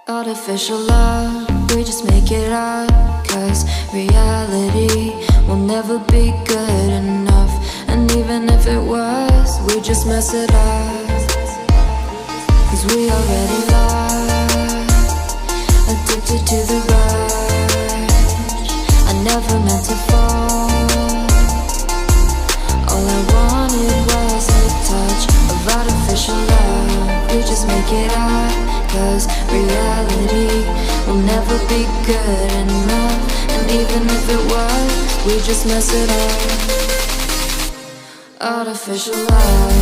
Artificial love, we just make it up, 'cause reality will never be good enough. And even if it was, we just mess it up, 'cause we already lost, addicted to the rush. I never meant to fall. All I wanted was a touch of artificial love. We just make it up, 'cause reality will never be good enough. And even if it was, we just mess it up. Artificial love,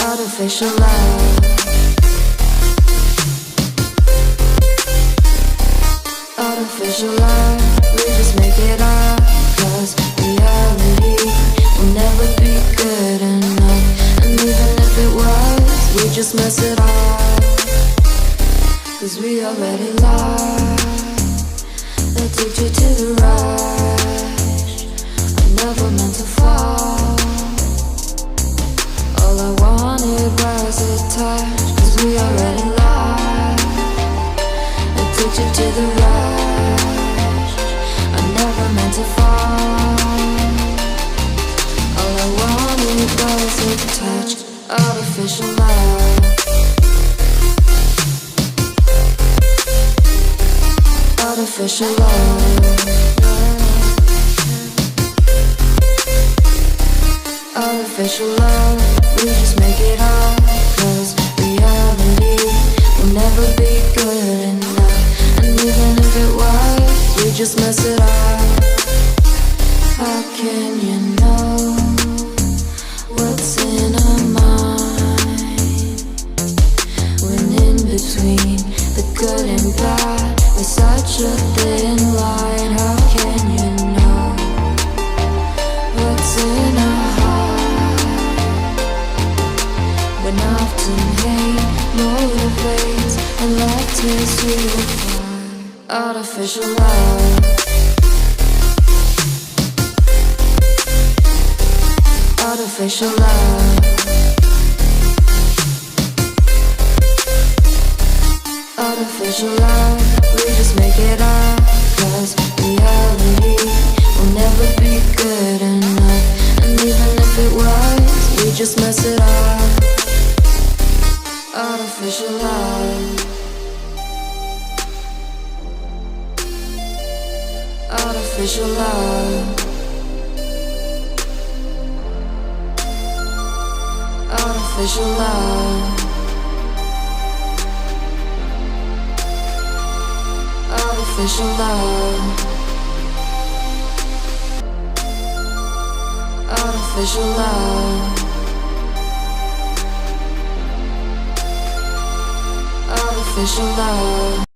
artificial love, artificial love. We just make it up, 'cause reality will never be good enough. And even if it was, we just mess it up, 'cause we already lost, addicted to the rush. I never meant to fall. All I wanted was a touch, 'cause we already lost, addicted to the rush. I never meant to fall. All I wanted was a touch. Artificial love, artificial love, artificial love. We just make it up, 'cause reality will never be good enough. And even if it was, we just mess it up. How can you know what's in our mind, when in between the good and bad there's such a thin line? How can you know what's in our heart, when often hate motivates and love tears you apart? Artificial love, artificial love, artificial love. We just make it up, 'cause reality will never be good enough. And even if it was, we just mess it up. Artificial love, artificial love, artificial love, artificial love, artificial love, artificial love.